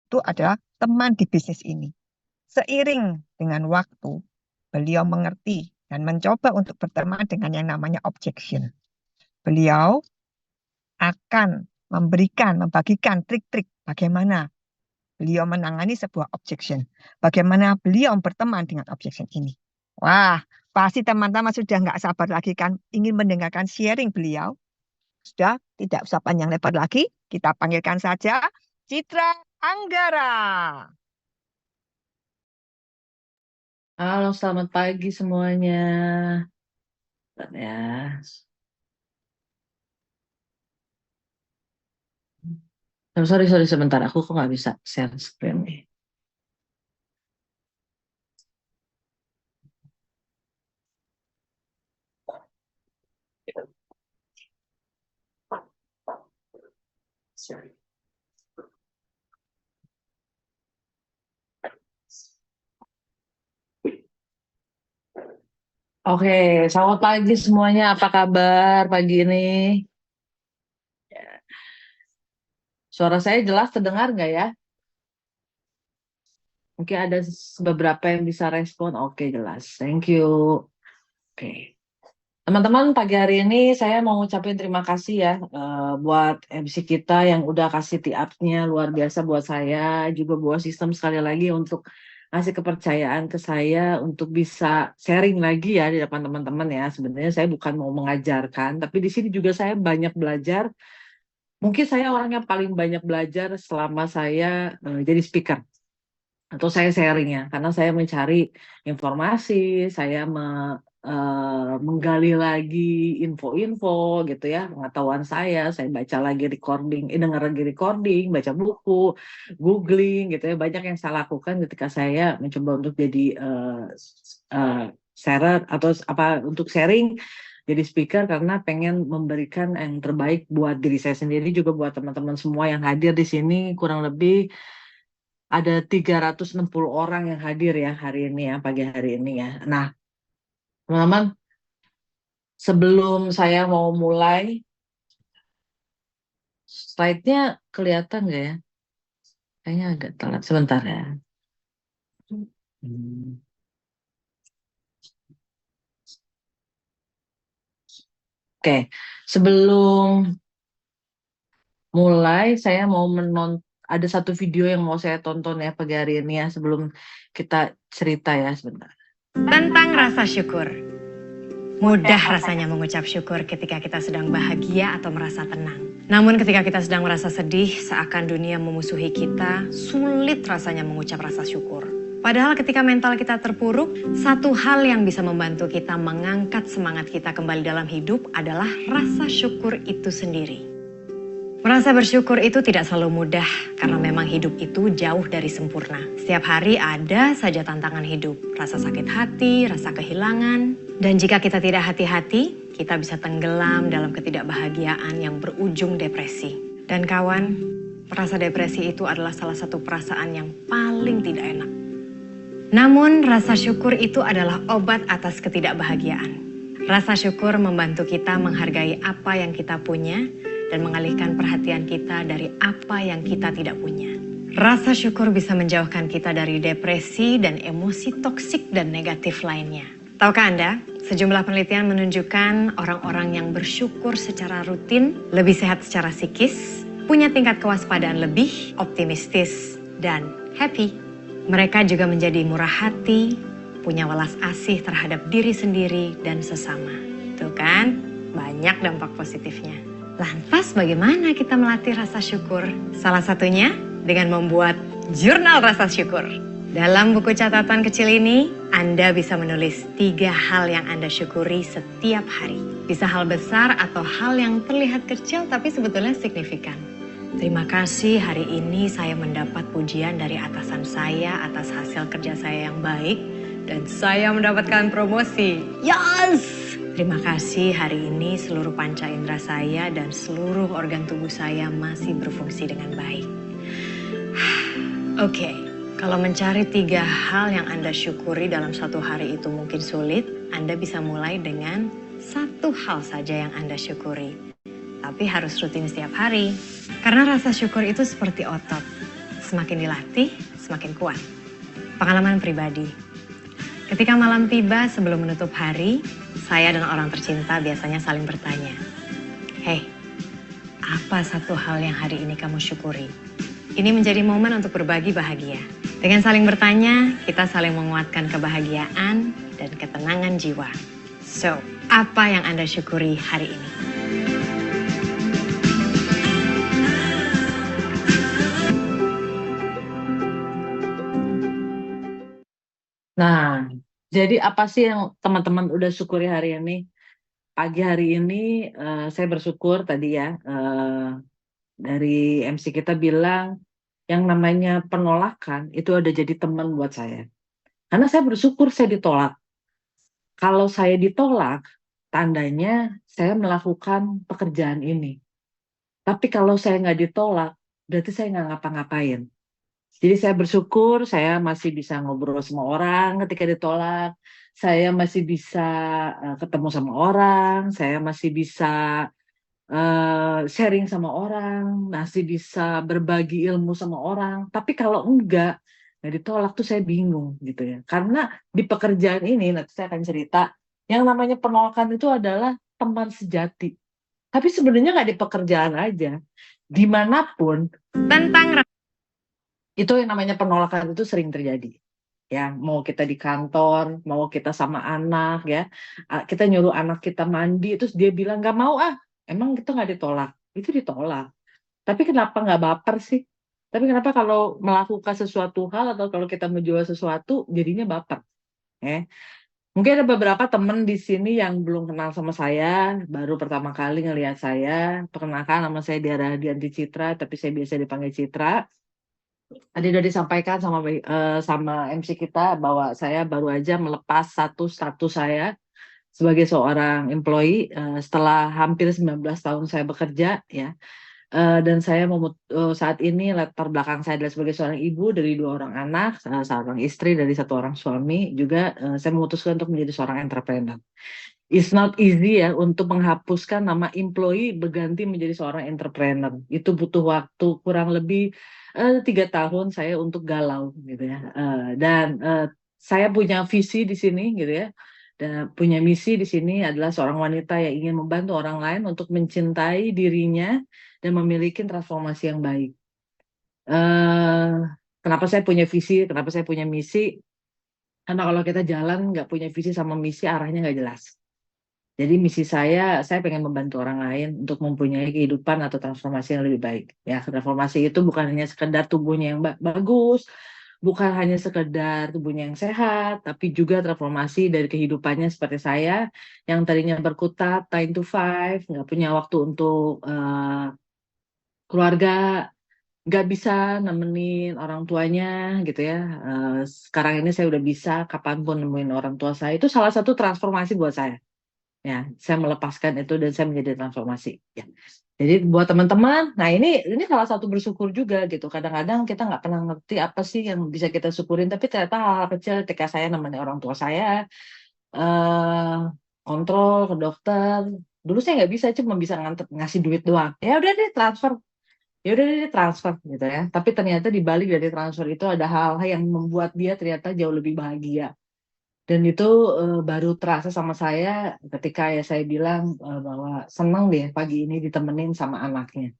itu adalah teman di bisnis ini. Seiring dengan waktu, beliau mengerti dan mencoba untuk berteman dengan yang namanya objection. Beliau akan membagikan trik-trik bagaimana beliau menangani sebuah objection. Bagaimana beliau berteman dengan objection ini. Wah, pasti teman-teman sudah nggak sabar lagi kan ingin mendengarkan sharing beliau. Sudah, tidak usah panjang lebar lagi. Kita panggilkan saja Citra Anggara. Halo, selamat pagi semuanya. Bentar ya. Oh, sorry, sebentar. Aku kok nggak bisa share screen nih. Oke, selamat pagi semuanya. Apa kabar pagi ini? Suara saya jelas terdengar nggak ya? Mungkin ada beberapa yang bisa respon. Oke, jelas. Thank you. Oke. Teman-teman, pagi hari ini saya mau ngucapin terima kasih ya buat MC kita yang udah kasih tee up-nya luar biasa buat saya, juga buat sistem sekali lagi untuk ngasih kepercayaan ke saya untuk bisa sharing lagi ya di depan teman-teman ya. Sebenarnya saya bukan mau mengajarkan, tapi di sini juga saya banyak belajar. Mungkin saya orang yang paling banyak belajar selama saya jadi speaker atau saya sharing ya, karena saya mencari informasi, saya menggali lagi info-info gitu ya, pengetahuan saya baca lagi recording, dengar lagi recording, baca buku, googling gitu ya, banyak yang saya lakukan ketika saya mencoba untuk jadi uh, sharer atau apa untuk sharing jadi speaker karena pengen memberikan yang terbaik buat diri saya sendiri juga buat teman-teman semua yang hadir di sini kurang lebih ada 360 orang yang hadir ya hari ini ya, pagi hari ini ya. Nah, teman-teman, sebelum saya mau mulai, slide-nya kelihatan nggak ya? Kayaknya agak telat. Sebentar ya. Hmm. Oke, sebelum mulai, saya mau ada satu video yang mau saya tonton ya pagi hari ini ya, sebelum kita cerita ya sebentar. Tentang rasa syukur. Mudah rasanya mengucap syukur ketika kita sedang bahagia atau merasa tenang. Namun ketika kita sedang merasa sedih, seakan dunia memusuhi kita, sulit rasanya mengucap rasa syukur. Padahal ketika mental kita terpuruk, satu hal yang bisa membantu kita mengangkat semangat kita kembali dalam hidup adalah rasa syukur itu sendiri. Merasa bersyukur itu tidak selalu mudah karena memang hidup itu jauh dari sempurna. Setiap hari ada saja tantangan hidup, rasa sakit hati, rasa kehilangan. Dan jika kita tidak hati-hati, kita bisa tenggelam dalam ketidakbahagiaan yang berujung depresi. Dan kawan, merasa depresi itu adalah salah satu perasaan yang paling tidak enak. Namun rasa syukur itu adalah obat atas ketidakbahagiaan. Rasa syukur membantu kita menghargai apa yang kita punya dan mengalihkan perhatian kita dari apa yang kita tidak punya. Rasa syukur bisa menjauhkan kita dari depresi dan emosi toksik dan negatif lainnya. Tahukah Anda, sejumlah penelitian menunjukkan orang-orang yang bersyukur secara rutin lebih sehat secara psikis, punya tingkat kewaspadaan lebih, optimistis, dan happy. Mereka juga menjadi murah hati, punya welas asih terhadap diri sendiri dan sesama. Tuh kan, banyak dampak positifnya. Lantas bagaimana kita melatih rasa syukur? Salah satunya dengan membuat jurnal rasa syukur. Dalam buku catatan kecil ini, Anda bisa menulis 3 hal yang Anda syukuri setiap hari. Bisa hal besar atau hal yang terlihat kecil tapi sebetulnya signifikan. Terima kasih hari ini saya mendapat pujian dari atasan saya atas hasil kerja saya yang baik. Dan saya mendapatkan promosi. Yes! Terima kasih hari ini seluruh panca indera saya dan seluruh organ tubuh saya masih berfungsi dengan baik. Oke, kalau mencari 3 hal yang Anda syukuri dalam satu hari itu mungkin sulit, Anda bisa mulai dengan 1 hal saja yang Anda syukuri. Tapi harus rutin setiap hari. Karena rasa syukur itu seperti otot. semakin dilatih, semakin kuat. Pengalaman pribadi. Ketika malam tiba sebelum menutup hari, saya dan orang tercinta biasanya saling bertanya, "Hei, apa satu hal yang hari ini kamu syukuri?" Ini menjadi momen untuk berbagi bahagia. Dengan saling bertanya, kita saling menguatkan kebahagiaan dan ketenangan jiwa. So, apa yang Anda syukuri hari ini? Nah, jadi apa sih yang teman-teman udah syukuri hari ini? Pagi hari ini saya bersyukur tadi ya, dari MC kita bilang yang namanya penolakan itu ada jadi teman buat saya. Karena saya bersyukur saya ditolak. Kalau saya ditolak, tandanya saya melakukan pekerjaan ini. Tapi kalau saya nggak ditolak, berarti saya nggak ngapa-ngapain. Jadi saya bersyukur saya masih bisa ngobrol sama orang ketika ditolak. Saya masih bisa ketemu sama orang. Saya masih bisa sharing sama orang. Masih bisa berbagi ilmu sama orang. Tapi kalau nggak ditolak tuh saya bingung gitu ya. Karena di pekerjaan ini, nanti saya akan cerita, yang namanya penolakan itu adalah teman sejati. Tapi sebenarnya nggak di pekerjaan aja. Dimanapun, Tentang itu yang namanya penolakan itu sering terjadi. Ya, mau kita di kantor, mau kita sama anak ya, kita nyuruh anak kita mandi, terus dia bilang nggak mau emang kita nggak ditolak, itu ditolak. Tapi kenapa nggak baper sih? Tapi kenapa kalau melakukan sesuatu hal atau kalau kita menjual sesuatu jadinya baper? Ya. Mungkin ada beberapa teman di sini yang belum kenal sama saya, baru pertama kali ngelihat saya. Perkenalkan, nama saya Diara Dianti Citra, tapi saya biasa dipanggil Citra. Tadi sudah disampaikan sama MC kita bahwa saya baru aja melepas satu status saya sebagai seorang employee setelah hampir 19 tahun saya bekerja ya. Dan saya saat ini latar belakang saya adalah sebagai seorang ibu dari 2 orang anak, seorang istri dari 1 orang suami. Juga saya memutuskan untuk menjadi seorang entrepreneur. It's not easy ya untuk menghapuskan nama employee berganti menjadi seorang entrepreneur. Itu butuh waktu kurang lebih 3 tahun saya untuk galau gitu ya. Dan saya punya visi di sini gitu ya. Dan punya misi di sini adalah seorang wanita yang ingin membantu orang lain untuk mencintai dirinya dan memiliki transformasi yang baik. Kenapa saya punya visi? Kenapa saya punya misi? Karena kalau kita jalan nggak punya visi sama misi, arahnya nggak jelas. Jadi misi saya pengen membantu orang lain untuk mempunyai kehidupan atau transformasi yang lebih baik. Ya, transformasi itu bukan hanya sekedar tubuhnya yang bagus, bukan hanya sekedar tubuhnya yang sehat, tapi juga transformasi dari kehidupannya seperti saya yang tadinya berkutat 9 to 5, nggak punya waktu untuk keluarga, nggak bisa nemenin orang tuanya gitu ya. Sekarang ini saya udah bisa kapanpun nemuin orang tua saya. Itu salah satu transformasi buat saya. Ya, saya melepaskan itu dan saya menjadi transformasi. Ya. Jadi buat teman-teman, nah ini salah satu bersyukur juga gitu. Kadang-kadang kita nggak pernah ngerti apa sih yang bisa kita syukurin, tapi ternyata hal kecil ketika saya nemenin orang tua saya, kontrol ke dokter. Dulu saya nggak bisa, cuma bisa ngasih duit doang. Ya udah deh transfer, ya udah deh transfer gitu ya. Tapi ternyata di balik dari transfer itu ada hal yang membuat dia ternyata jauh lebih bahagia. Dan itu baru terasa sama saya ketika ya saya bilang bahwa senang deh pagi ini ditemenin sama anaknya.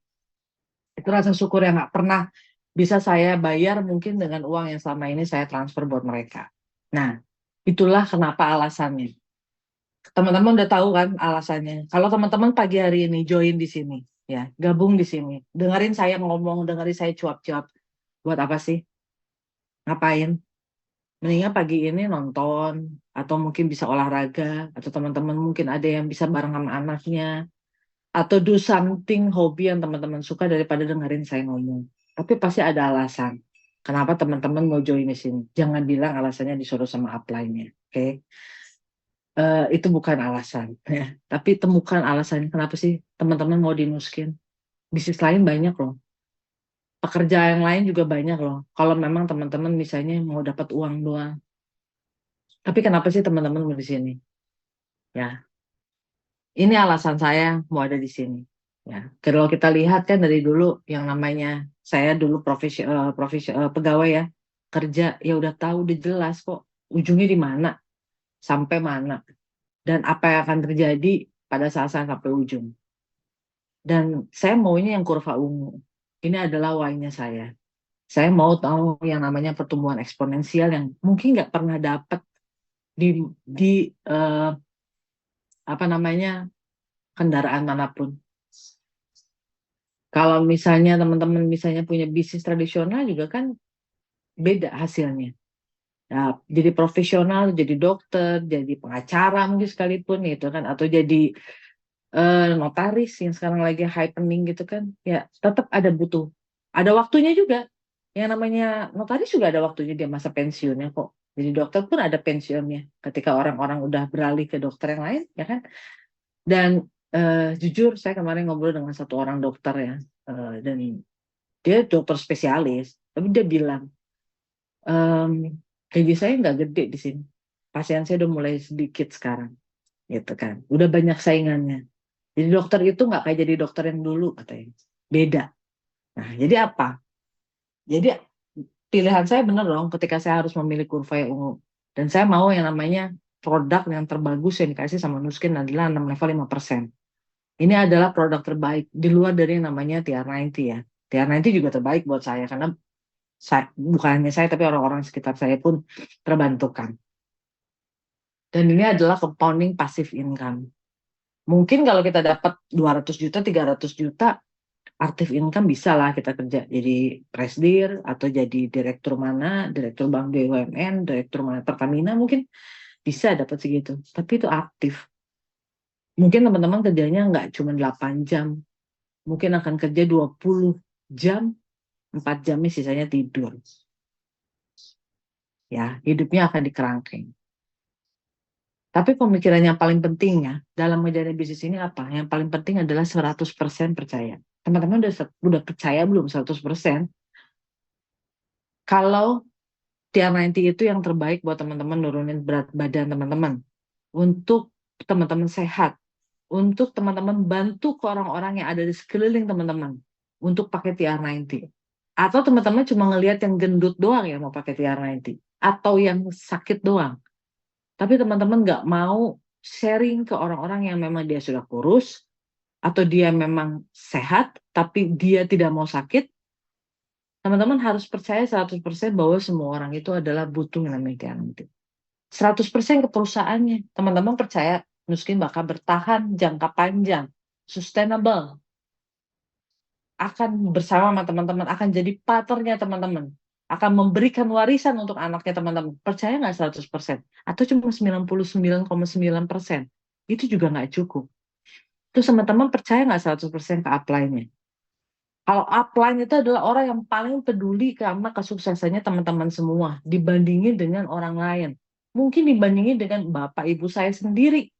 Itu rasa syukur yang nggak pernah bisa saya bayar mungkin dengan uang yang selama ini saya transfer buat mereka. Nah, itulah kenapa alasannya. Teman-teman udah tahu kan alasannya. Kalau teman-teman pagi hari ini join di sini, ya gabung di sini, dengerin saya ngomong, dengerin saya cuap-cuap, buat apa sih? Ngapain? Mendingan pagi ini nonton, atau mungkin bisa olahraga, atau teman-teman mungkin ada yang bisa bareng sama anaknya, atau do something hobi yang teman-teman suka daripada dengerin saya ngomong. Tapi pasti ada alasan. Kenapa teman-teman mau join di sini? Jangan bilang alasannya disuruh sama upline-nya, oke? Itu bukan alasan, ya. Tapi temukan alasannya kenapa sih teman-teman mau dinuskin. Bisnis lain banyak loh. Pekerjaan yang lain juga banyak loh. Kalau memang teman-teman misalnya mau dapat uang doang. Tapi kenapa sih teman-teman mau di sini? Ya, ini alasan saya mau ada di sini. Ya, kalau kita lihat kan dari dulu yang namanya saya dulu pegawai ya, kerja ya udah tahu, udah jelas kok ujungnya di mana, sampai mana, dan apa yang akan terjadi pada saat saya sampai ujung. Dan saya maunya yang kurva ungu. Ini adalah why-nya saya. Saya mau tahu yang namanya pertumbuhan eksponensial yang mungkin nggak pernah dapat di apa namanya kendaraan manapun. Kalau misalnya teman-teman misalnya punya bisnis tradisional juga kan beda hasilnya. Nah, jadi profesional, jadi dokter, jadi pengacara mungkin sekalipun gitu kan, atau jadi notaris yang sekarang lagi happening gitu kan, ya tetap ada waktunya juga. Yang namanya notaris juga ada waktunya dia masa pensiunnya kok. Jadi dokter pun ada pensiunnya ketika orang-orang udah beralih ke dokter yang lain, ya kan. Dan jujur saya kemarin ngobrol dengan satu orang dokter ya, dan dia dokter spesialis, tapi dia bilang gaji saya nggak gede di sini, pasien saya udah mulai sedikit sekarang, gitu kan, udah banyak saingannya. Jadi dokter itu nggak kayak jadi dokter yang dulu katanya, beda. Nah jadi apa? Jadi pilihan saya benar dong ketika saya harus memilih kurva yang ungu, dan saya mau yang namanya produk yang terbagus yang dikasih sama Nuskin adalah 6 level 5%. Ini adalah produk terbaik di luar dari yang namanya TR90 ya. TR90 juga terbaik buat saya karena bukan hanya saya tapi orang-orang sekitar saya pun terbantukan. Dan ini adalah compounding passive income. Mungkin kalau kita dapat 200 juta, 300 juta, active income bisa lah kita kerja jadi presdir atau jadi direktur mana, direktur bank BUMN, direktur mana Pertamina, mungkin bisa dapat segitu. Tapi itu aktif. Mungkin teman-teman kerjanya nggak cuma 8 jam, mungkin akan kerja 20 jam, 4 jamnya sisanya tidur. Ya, hidupnya akan dikerangkeng. Tapi pemikiran yang paling penting ya, dalam menjalani bisnis ini apa? Yang paling penting adalah 100% percaya. Teman-teman udah percaya belum 100%? Kalau TR90 itu yang terbaik buat teman-teman nurunin berat badan teman-teman. Untuk teman-teman sehat. Untuk teman-teman bantu ke orang-orang yang ada di sekeliling teman-teman. Untuk pakai TR90. Atau teman-teman cuma ngelihat yang gendut doang yang mau pakai TR90. Atau yang sakit doang. Tapi teman-teman nggak mau sharing ke orang-orang yang memang dia sudah kurus, atau dia memang sehat, tapi dia tidak mau sakit. Teman-teman harus percaya 100% bahwa semua orang itu adalah butuh yang namanya TR90. 100% ke perusahaannya. Teman-teman percaya Nuskin bakal bertahan jangka panjang, sustainable. Akan bersama sama teman-teman, akan jadi partnernya teman-teman. Akan memberikan warisan untuk anaknya teman-teman. Percaya nggak 100%? Atau cuma 99,9%? Itu juga nggak cukup. Terus teman-teman percaya nggak 100% ke upline-nya? Kalau upline itu adalah orang yang paling peduli karena kesuksesannya teman-teman semua. Dibandingin dengan orang lain. Mungkin dibandingin dengan bapak ibu saya sendiri.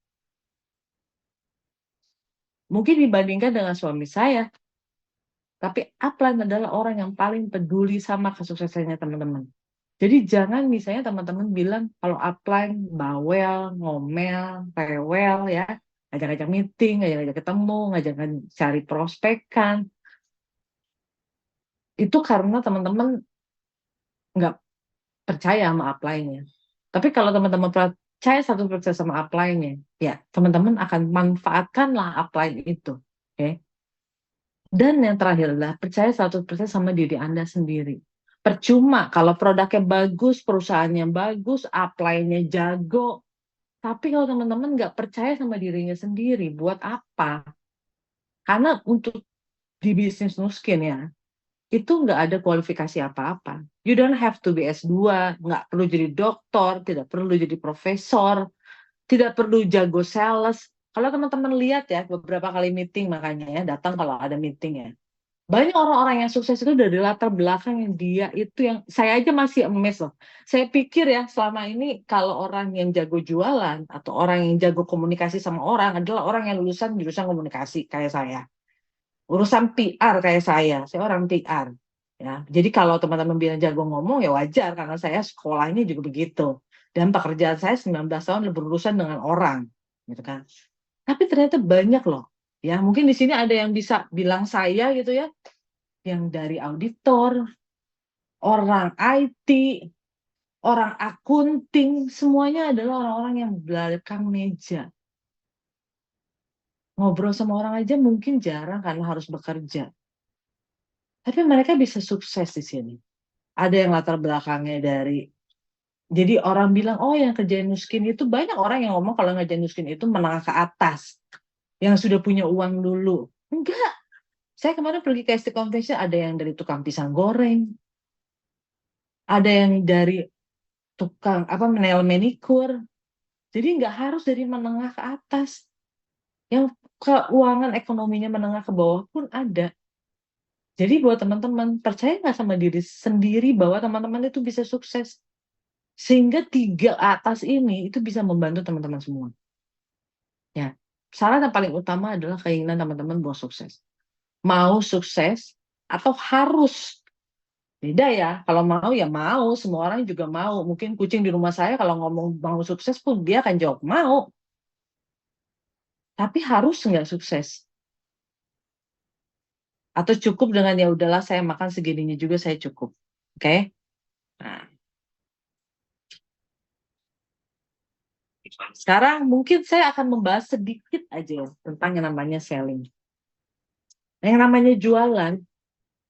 Mungkin dibandingkan dengan suami saya. Tapi upline adalah orang yang paling peduli sama kesuksesannya teman-teman. Jadi jangan misalnya teman-teman bilang kalau upline bawel, ngomel, rewel ya, ngajak-ngajak meeting, ngajak-ngajak ketemu, ngajak cari prospekan. Itu karena teman-teman nggak percaya sama upline-nya. Tapi kalau teman-teman percaya 100% sama upline-nya, ya teman-teman akan manfaatkanlah upline itu. Okay? Dan yang terakhir adalah percaya 100% sama diri Anda sendiri. Percuma kalau produknya bagus, perusahaannya bagus, upline-nya jago. Tapi kalau teman-teman nggak percaya sama dirinya sendiri, buat apa? Karena untuk di bisnis Nuskin ya, itu nggak ada kualifikasi apa-apa. You don't have to be S2, nggak perlu jadi doktor, tidak perlu jadi profesor, tidak perlu jago sales. Kalau teman-teman lihat ya, beberapa kali meeting makanya ya, datang kalau ada meeting ya. Banyak orang-orang yang sukses itu dari latar belakang yang dia itu yang saya aja masih amazed loh. Saya pikir ya selama ini kalau orang yang jago jualan atau orang yang jago komunikasi sama orang adalah orang yang lulusan jurusan komunikasi kayak saya. Urusan PR kayak saya orang PR. Ya, jadi kalau teman-teman bilang jago ngomong ya wajar karena saya sekolahnya juga begitu. Dan pekerjaan saya 19 tahun berurusan dengan orang, gitu kan. Tapi ternyata banyak loh. Ya, mungkin di sini ada yang bisa bilang saya gitu ya. yang dari auditor, orang IT, orang akunting, semuanya adalah orang-orang yang belakang meja. Ngobrol sama orang aja mungkin jarang karena harus bekerja. Tapi mereka bisa sukses di sini. Ada yang latar belakangnya dari, jadi orang bilang, oh yang kerja Nuskin itu, banyak orang yang ngomong kalau ngerjain Nuskin itu menengah ke atas, yang sudah punya uang dulu. Enggak. Saya kemarin pergi ke ST Convention, ada yang dari tukang pisang goreng, ada yang dari tukang nail manicure. Jadi nggak harus dari menengah ke atas. Yang keuangan ekonominya menengah ke bawah pun ada. Jadi buat teman-teman, percaya nggak sama diri sendiri bahwa teman-teman itu bisa sukses. Sehingga 3 atas ini itu bisa membantu teman-teman semua. Ya, syarat yang paling utama adalah keinginan teman-teman buat sukses. Mau sukses atau harus? Beda ya, kalau mau ya mau, semua orang juga mau. Mungkin kucing di rumah saya kalau ngomong mau sukses pun dia akan jawab mau. Tapi harus nggak sukses? Atau cukup dengan ya udahlah saya makan segininya juga saya cukup. Oke? Nah, sekarang mungkin saya akan membahas sedikit aja tentang yang namanya selling. Yang namanya jualan,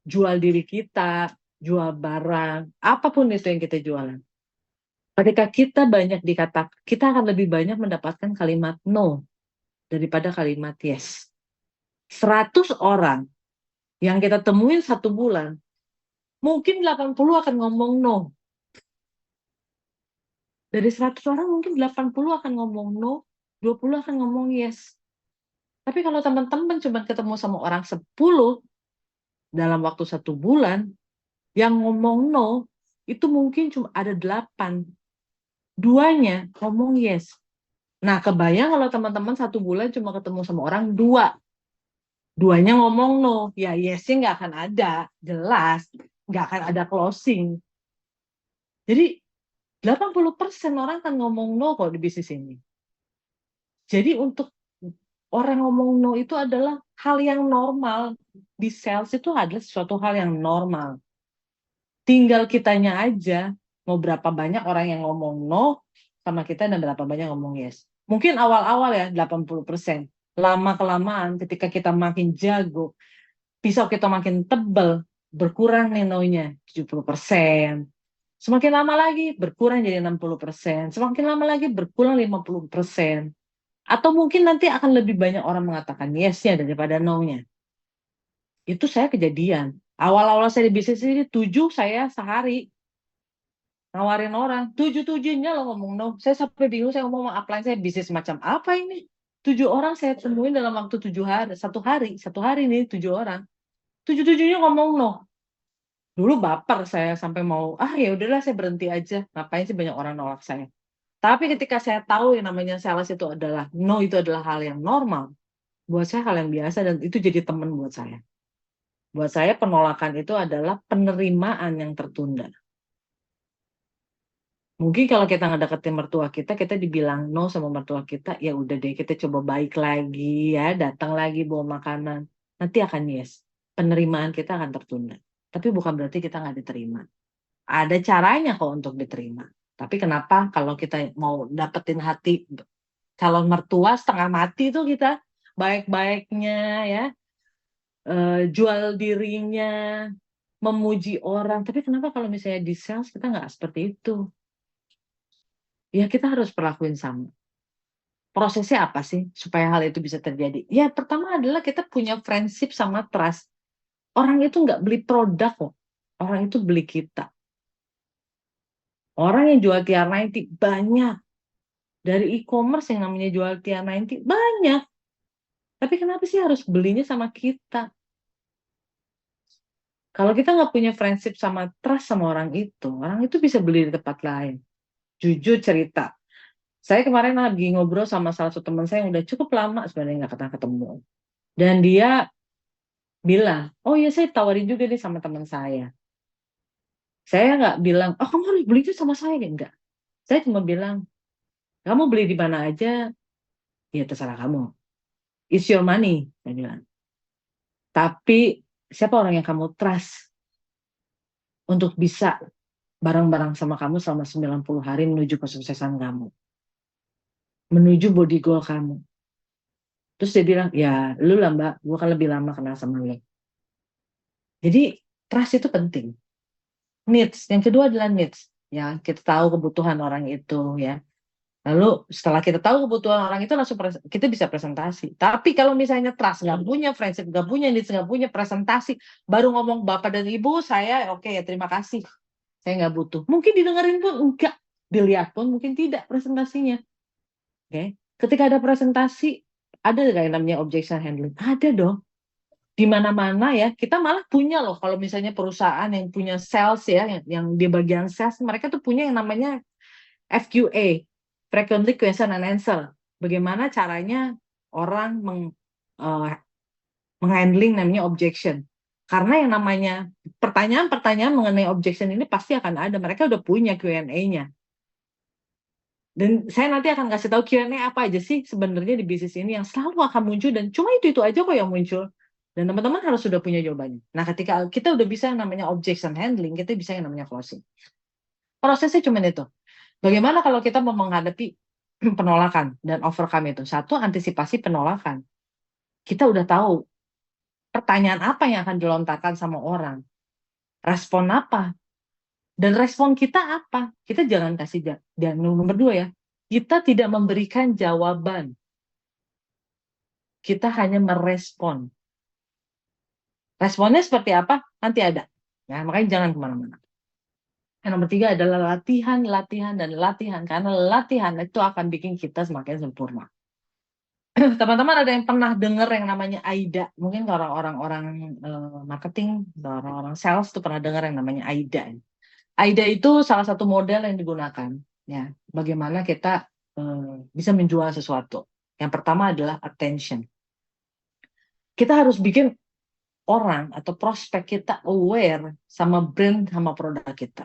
jual diri kita, jual barang, apapun itu yang kita jualan. Ketika kita banyak kita akan lebih banyak mendapatkan kalimat no daripada kalimat yes. 100 orang yang kita temuin 1 bulan, mungkin 80 akan ngomong no. Dari 100 orang mungkin 80 akan ngomong no, 20 akan ngomong yes. Tapi kalau teman-teman cuma ketemu sama orang 10 dalam waktu 1 bulan, yang ngomong no, itu mungkin cuma ada 8. 2-nya ngomong yes. Nah, kebayang kalau teman-teman 1 bulan cuma ketemu sama orang 2. 2-nya ngomong no, ya yes-nya nggak akan ada, jelas. Nggak akan ada closing. Jadi, 80% orang kan ngomong no kalau di bisnis ini. Jadi untuk orang ngomong no itu adalah hal yang normal. Di sales itu adalah sesuatu hal yang normal. Tinggal kitanya aja mau berapa banyak orang yang ngomong no sama kita dan berapa banyak ngomong yes. Mungkin awal-awal ya 80%. Lama-kelamaan ketika kita makin jago, pisau kita makin tebal, berkurang nih no-nya 70%. Semakin lama lagi berkurang jadi 60%. Semakin lama lagi berkurang 50%. Atau mungkin nanti akan lebih banyak orang mengatakan yes-nya daripada no-nya. Itu saya kejadian. Awal-awal saya di bisnis ini 7 saya sehari nawarin orang. 7-7-nya lo ngomong no. Saya sampai bingung, saya ngomong upline saya bisnis macam apa ini. 7 orang saya temuin dalam waktu 7 hari. Satu hari nih 7 orang. 7-7-nya ngomong no. Dulu baper saya sampai mau, ya udahlah saya berhenti aja. Ngapain sih banyak orang nolak saya. Tapi ketika saya tahu yang namanya sales itu adalah no, itu adalah hal yang normal. Buat saya hal yang biasa dan itu jadi teman buat saya. Buat saya penolakan itu adalah penerimaan yang tertunda. Mungkin kalau kita ngedeketin mertua kita dibilang no sama mertua kita, ya udah deh kita coba baik lagi ya, datang lagi bawa makanan. Nanti akan yes. Penerimaan kita akan tertunda. Tapi bukan berarti kita nggak diterima. Ada caranya kok untuk diterima. Tapi kenapa kalau kita mau dapetin hati calon mertua setengah mati tuh kita baik-baiknya ya, jual dirinya, memuji orang. Tapi kenapa kalau misalnya di sales kita nggak seperti itu? Ya kita harus perlakuin sama. Prosesnya apa sih supaya hal itu bisa terjadi? Ya pertama adalah kita punya friendship sama trust. Orang itu nggak beli produk kok. Orang itu beli kita. Orang yang jual TR90 banyak. Dari e-commerce yang namanya jual TR90 banyak. Tapi kenapa sih harus belinya sama kita? Kalau kita nggak punya friendship sama trust sama orang itu bisa beli di tempat lain. Jujur cerita. Saya kemarin lagi ngobrol sama salah satu teman saya yang udah cukup lama sebenarnya nggak pernah ketemu. Dan dia bilang, oh ya saya tawarin juga nih sama teman saya. Saya nggak bilang, oh kamu harus beli itu sama saya. Enggak. Saya cuma bilang, kamu beli di mana aja, ya terserah kamu. It's your money, saya bilang. Tapi siapa orang yang kamu trust untuk bisa bareng-bareng sama kamu selama 90 hari menuju kesuksesan kamu, menuju body goal kamu. Terus dia bilang, ya lu lah mbak, gue kan lebih lama kenal sama lu. Jadi trust itu penting. Needs, yang kedua adalah needs. Ya, kita tahu kebutuhan orang itu ya. Lalu setelah kita tahu kebutuhan orang itu langsung kita bisa presentasi. Tapi kalau misalnya trust nggak punya, friendship nggak punya, needs nggak punya, presentasi baru ngomong bapak dan ibu saya, oke ya terima kasih, saya nggak butuh. Mungkin didengerin pun enggak, dilihat pun mungkin tidak presentasinya. Oke, ketika ada presentasi, ada nggak yang namanya objection handling? Ada dong. Di mana-mana ya, kita malah punya loh. Kalau misalnya perusahaan yang punya sales ya, yang di bagian sales, mereka tuh punya yang namanya FQA, frequently question and answer. Bagaimana caranya orang menghandling namanya objection. Karena yang namanya pertanyaan-pertanyaan mengenai objection ini pasti akan ada. Mereka udah punya Q&A-nya. Dan saya nanti akan kasih tahu Q&A apa aja sih sebenarnya di bisnis ini yang selalu akan muncul, dan cuma itu aja kok yang muncul. Dan teman-teman harus sudah punya jawabannya. Nah, ketika kita udah bisa yang namanya objection handling, kita bisa yang namanya closing. Prosesnya cuma itu. Bagaimana kalau kita mau menghadapi penolakan dan overcome itu? Satu, antisipasi penolakan. Kita udah tahu pertanyaan apa yang akan dilontarkan sama orang. Respon apa? Dan respon kita apa? Kita jangan kasih, dan nomor dua ya, kita tidak memberikan jawaban. Kita hanya merespon. Responnya seperti apa? Nanti ada. Ya, makanya jangan kemana-mana. Yang nomor tiga adalah latihan, latihan, dan latihan. Karena latihan itu akan bikin kita semakin sempurna. Teman-teman ada yang pernah dengar yang namanya AIDA? Mungkin kalau orang-orang marketing, orang-orang sales itu pernah dengar yang namanya AIDA. AIDA itu salah satu model yang digunakan. Ya, bagaimana kita bisa menjual sesuatu. Yang pertama adalah attention. Kita harus bikin orang atau prospek kita aware sama brand sama produk kita.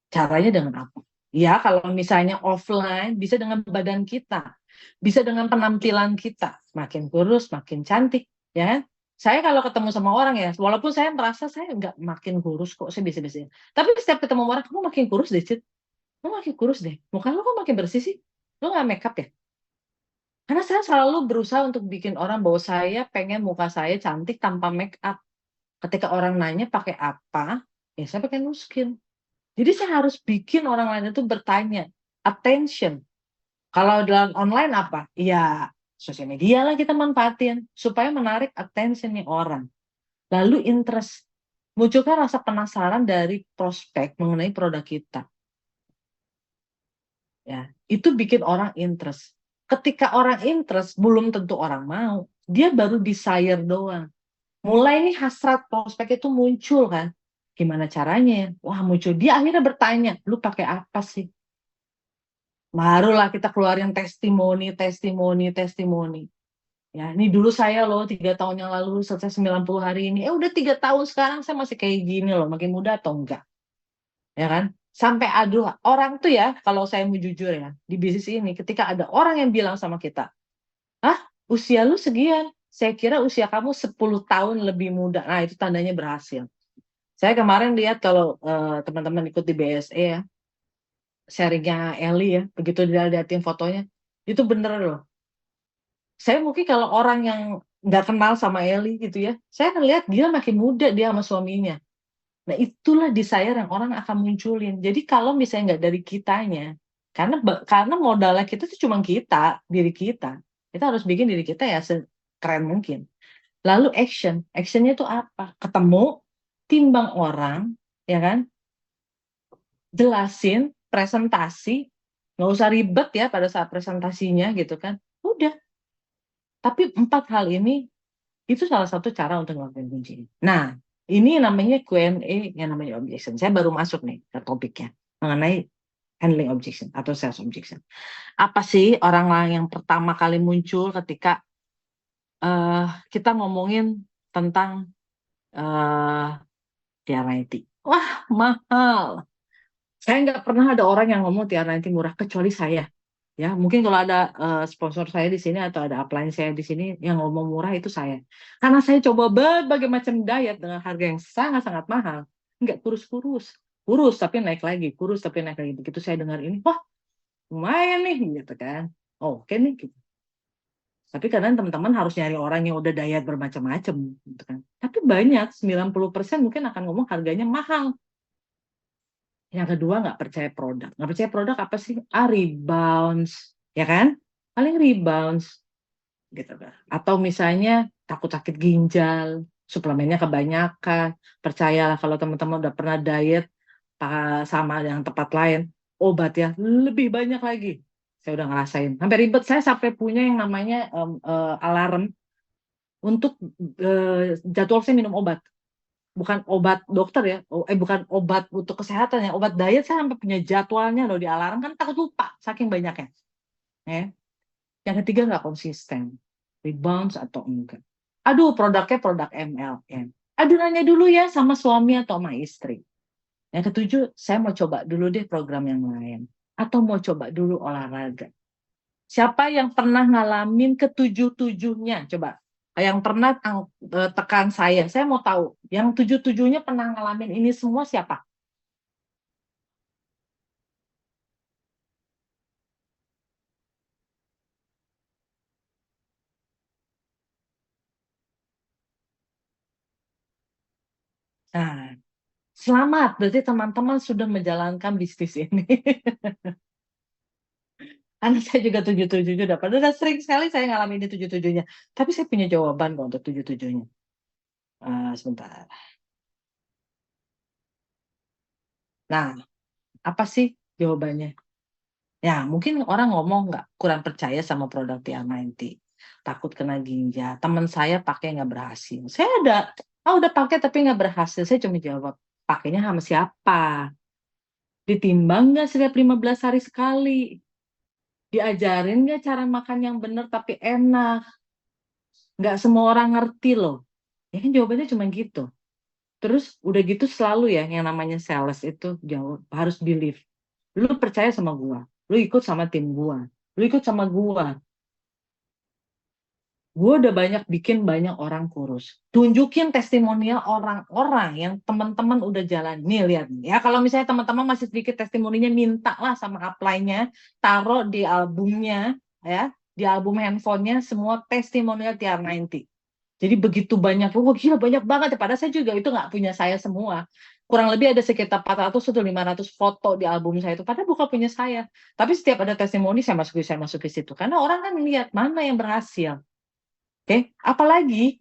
Caranya dengan apa? Ya, kalau misalnya offline bisa dengan badan kita, bisa dengan penampilan kita, makin kurus, makin cantik, ya. Saya kalau ketemu sama orang ya, walaupun saya merasa saya nggak makin kurus kok, saya biasa-biasa. Tapi setiap ketemu orang, kamu makin kurus deh, Cid. Kamu makin kurus deh. Muka lu kok makin bersih sih? Lu nggak make up ya? Karena saya selalu berusaha untuk bikin orang bahwa saya pengen muka saya cantik tanpa make up. Ketika orang nanya pakai apa, ya saya pakai Nu Skin. Jadi saya harus bikin orang lain itu bertanya, attention. Kalau dalam online apa? Ya sosial media lah kita manfaatin supaya menarik attentionnya orang. Lalu interest, munculkan rasa penasaran dari prospek mengenai produk kita. Ya, itu bikin orang interest. Ketika orang interest, belum tentu orang mau. Dia baru desire doang. Mulai nih hasrat prospek itu muncul kan. Gimana caranya? Wah, muncul. Dia akhirnya bertanya, lu pakai apa sih? Barulah kita keluarin testimoni. Ya, ini dulu saya loh 3 tahun yang lalu selesai 90 hari ini. Udah 3 tahun sekarang saya masih kayak gini loh. Makin muda atau enggak? Ya kan? Sampai aduh, orang tuh ya, kalau saya mau jujur ya, di bisnis ini ketika ada orang yang bilang sama kita, "Ah, usia lu sekian. Saya kira usia kamu 10 tahun lebih muda." Nah, itu tandanya berhasil. Saya kemarin lihat kalau teman-teman ikut di BSE ya, sharingnya Eli ya, begitu dia liatin fotonya, itu bener loh. Saya mungkin kalau orang yang nggak kenal sama Eli gitu ya, saya akan lihat dia makin muda dia sama suaminya. Nah, itulah desire yang orang akan munculin. Jadi kalau misalnya nggak dari kitanya, karena modalnya kita itu cuma kita, diri kita. Kita harus bikin diri kita ya sekeren mungkin. Lalu actionnya itu apa? Ketemu, timbang orang, ya kan? Jelasin, presentasi, nggak usah ribet ya pada saat presentasinya gitu kan. Udah. Tapi 4 hal ini itu salah satu cara untuk ngelakuin kuncinya. Nah, ini namanya Q&A yang namanya objection. Saya baru masuk nih ke topiknya mengenai handling objection atau sales objection. Apa sih orang yang pertama kali muncul ketika kita ngomongin tentang TR90? Wah, mahal. Saya nggak pernah ada orang yang ngomong TR90 murah kecuali saya. Ya, mungkin kalau ada sponsor saya di sini atau ada upline saya di sini yang ngomong murah itu saya. Karena saya coba berbagai macam diet dengan harga yang sangat-sangat mahal. Nggak kurus-kurus. Kurus tapi naik lagi, kurus tapi naik lagi. Begitu saya dengar ini, wah lumayan nih gitu kan. Oke nih gitu. Tapi kadang teman-teman harus nyari orang yang udah diet bermacam-macam gitu kan. Tapi banyak, 90% mungkin akan ngomong harganya mahal. Yang kedua, nggak percaya produk. Nggak percaya produk apa sih? Rebounds. Ya kan? Paling rebounds. Gitu kan. Atau misalnya takut sakit ginjal, suplemennya kebanyakan. Percayalah kalau teman-teman udah pernah diet sama yang tempat lain, obat ya lebih banyak lagi. Saya udah ngerasain. Sampai ribet, saya sampai punya yang namanya alarm untuk jadwal saya minum obat. Bukan obat dokter ya, bukan obat untuk kesehatan ya, obat diet saya sampai punya jadwalnya loh di alarm, kan takut lupa saking banyaknya. Ya. Yang ketiga nggak konsisten, rebounds atau enggak. Aduh, produknya produk MLM. Aduh, nanya dulu ya sama suami atau sama istri. Yang ketujuh, saya mau coba dulu deh program yang lain. Atau mau coba dulu olahraga. Siapa yang pernah ngalamin ketujuh-tujuhnya? Coba. Yang pernah tekan saya mau tahu. Yang tujuh-tujuhnya pernah ngalamin ini semua siapa? Nah, selamat. Berarti teman-teman sudah menjalankan bisnis ini. Karena saya juga tujuh-tujuhnya dapat. Udah sering sekali saya ngalamin ini tujuh-tujuhnya. Tapi saya punya jawaban kok untuk tujuh-tujuhnya. Sebentar. Nah, apa sih jawabannya? Ya, mungkin orang ngomong nggak kurang percaya sama produk TR90. Takut kena ginjal. Teman saya pakai nggak berhasil. Saya udah pakai tapi nggak berhasil. Saya cuma jawab, pakainya sama siapa? Ditimbang nggak setiap 15 hari sekali? Diajarin nggak cara makan yang benar tapi enak? Nggak semua orang ngerti loh. Ya kan jawabannya cuma gitu. Terus udah gitu selalu ya yang namanya sales itu jawab harus believe. Lu percaya sama gua, lu ikut sama tim gua, lu ikut sama gua. Gue udah banyak bikin banyak orang kurus. Tunjukin testimonial orang-orang yang teman-teman udah jalan. Nih lihat nih. Ya kalau misalnya teman-teman masih sedikit testimoninya, mintalah sama upline-nya, taruh di albumnya, ya, di album handphonenya semua testimonial TR90. Jadi begitu banyak, oh gila banyak banget ya. Padahal saya juga itu nggak punya saya semua. Kurang lebih ada sekitar 400 atau 500 foto di album saya itu. Padahal bukan punya saya. Tapi setiap ada testimoni saya masuk ke situ. Karena orang kan lihat mana yang berhasil. Oke, apalagi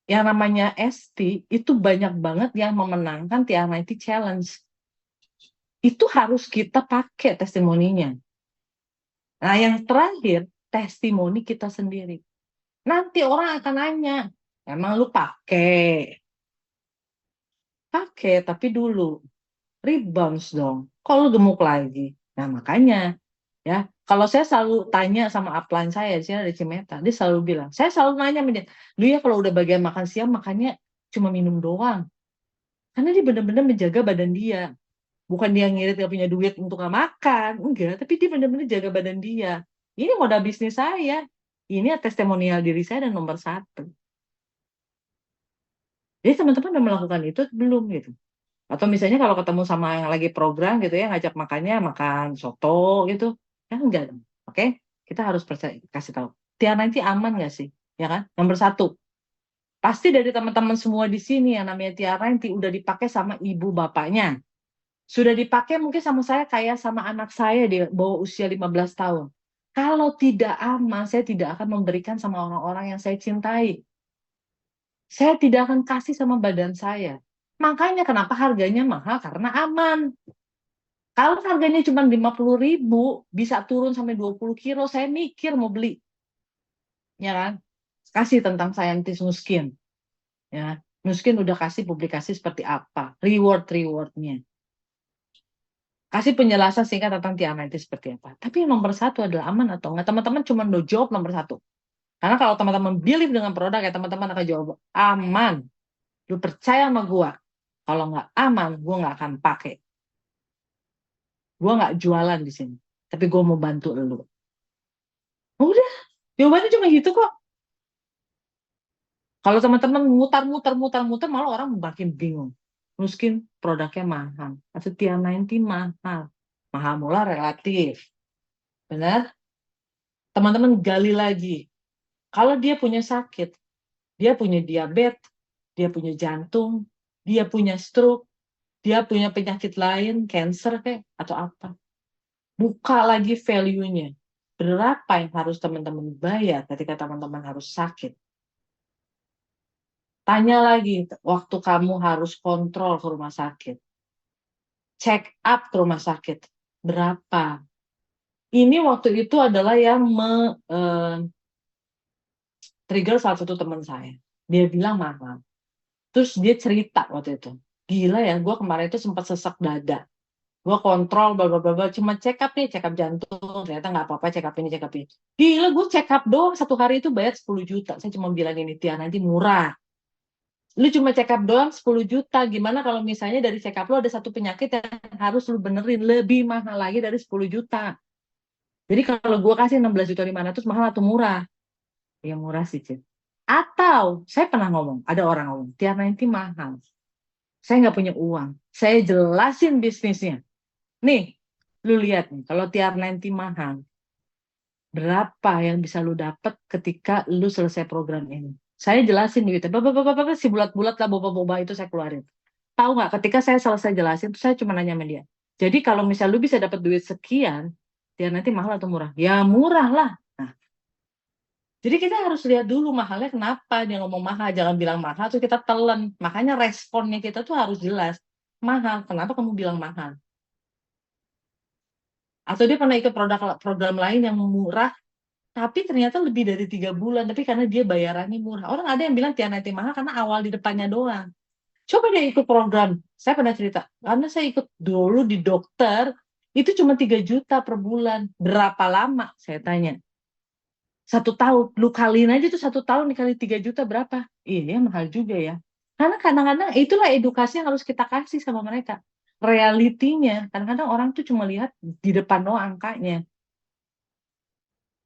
yang namanya ST itu banyak banget yang memenangkan TR90 Challenge. Itu harus kita pakai testimoninya. Nah, yang terakhir, testimoni kita sendiri. Nanti orang akan nanya, emang lu pakai? Pakai, tapi dulu rebounds dong. Kalau gemuk lagi. Nah, makanya ya, kalau saya selalu tanya sama upline saya di sini ada Cimeta, dia selalu bilang, saya selalu nanya sama dia, lu ya kalau udah bagian makan siang makannya cuma minum doang, karena dia benar-benar menjaga badan dia, bukan dia ngirit gak punya duit untuk gak makan, enggak, tapi dia benar-benar jaga badan dia. Ini modal bisnis saya, ini testimonial diri saya dan nomor satu. Jadi teman-teman udah melakukan itu belum gitu? Atau misalnya kalau ketemu sama yang lagi program gitu ya, ngajak makannya makan soto gitu, kan enggak dong. Oke, kita harus percaya, kasih tahu. TR90 aman nggak sih? Ya kan? Nomor satu, pasti dari teman-teman semua di sini yang namanya TR90 udah dipakai sama ibu bapaknya. Sudah dipakai mungkin sama saya kayak sama anak saya di bawah usia 15 tahun. Kalau tidak aman, saya tidak akan memberikan sama orang-orang yang saya cintai. Saya tidak akan kasih sama badan saya. Makanya kenapa harganya mahal? Karena aman. Kalau harganya cuma 50.000, bisa turun sampai 20 kilo, saya mikir mau beli. Ya kan? Kasih tentang saintis Nuskin. Ya. Nuskin udah kasih publikasi seperti apa, reward-rewardnya. Kasih penjelasan singkat tentang TR90 seperti apa. Tapi yang nomor satu adalah aman atau enggak. Teman-teman cuma mau jawab nomor satu. Karena kalau teman-teman believe dengan produk, ya teman-teman akan jawab, aman. Lu percaya sama gua. Kalau nggak aman, gua nggak akan pakai. Gue nggak jualan di sini, tapi gue mau bantu lu. Udah, jawabannya cuma gitu kok. Kalau teman-teman mutar-mutar, malah orang makin bingung. Mungkin produknya mahal, atau Tia90 mahal. Mahal mula relatif. Benar? Teman-teman gali lagi. Kalau dia punya sakit, dia punya diabetes, dia punya jantung, dia punya stroke, dia punya penyakit lain, cancer kayak atau apa. Buka lagi value-nya. Berapa yang harus teman-teman bayar ketika teman-teman harus sakit? Tanya lagi, waktu kamu harus kontrol ke rumah sakit. Check up ke rumah sakit. Berapa? Ini waktu itu adalah yang trigger salah satu teman saya. Dia bilang mahal. Terus dia cerita waktu itu. Gila ya, gue kemarin itu sempat sesak dada. Gue kontrol, bla bla bla bla, cuma check up nih, check up jantung. Ternyata nggak apa-apa, check up ini, check up ini. Gila, gue check up doang satu hari itu bayar 10 juta. Saya cuma bilang ini, Tia, nanti murah. Lu cuma check up doang 10 juta. Gimana kalau misalnya dari check up lu ada satu penyakit yang harus lu benerin lebih mahal lagi dari 10 juta. Jadi kalau gue kasih 16.500.000 mahal atau murah? Ya murah sih, Cid. Atau saya pernah ngomong, ada orang ngomong, Tia90 mahal. Saya nggak punya uang. Saya jelasin bisnisnya. Nih, lu lihat nih, kalau Tia90 mahal, berapa yang bisa lu dapat ketika lu selesai program ini? Saya jelasin duitnya, bapak si bulat-bulat lah boba-boba itu saya keluarin. Tahu nggak? Ketika saya selesai jelasin, saya cuma nanya sama dia. Jadi kalau misal lu bisa dapat duit sekian, Tia90 mahal atau murah? Ya murah lah. Nah, jadi kita harus lihat dulu mahalnya kenapa dia ngomong mahal, jangan bilang mahal terus kita telan. Makanya responnya kita tuh harus jelas. Mahal, kenapa kamu bilang mahal? Atau dia pernah ikut program lain yang murah, tapi ternyata lebih dari 3 bulan, tapi karena dia bayarannya murah. Orang ada yang bilang Tia90 mahal karena awal di depannya doang. Coba dia ikut program. Saya pernah cerita, karena saya ikut dulu di dokter, itu cuma 3 juta per bulan. Berapa lama? Saya tanya. 1 tahun. Lu kaliin aja tuh 1 tahun dikali 3 juta berapa? Iya, mahal juga ya. Karena kadang-kadang itulah edukasi yang harus kita kasih sama mereka. Realitinya, kadang-kadang orang tuh cuma lihat di depan doang angkanya.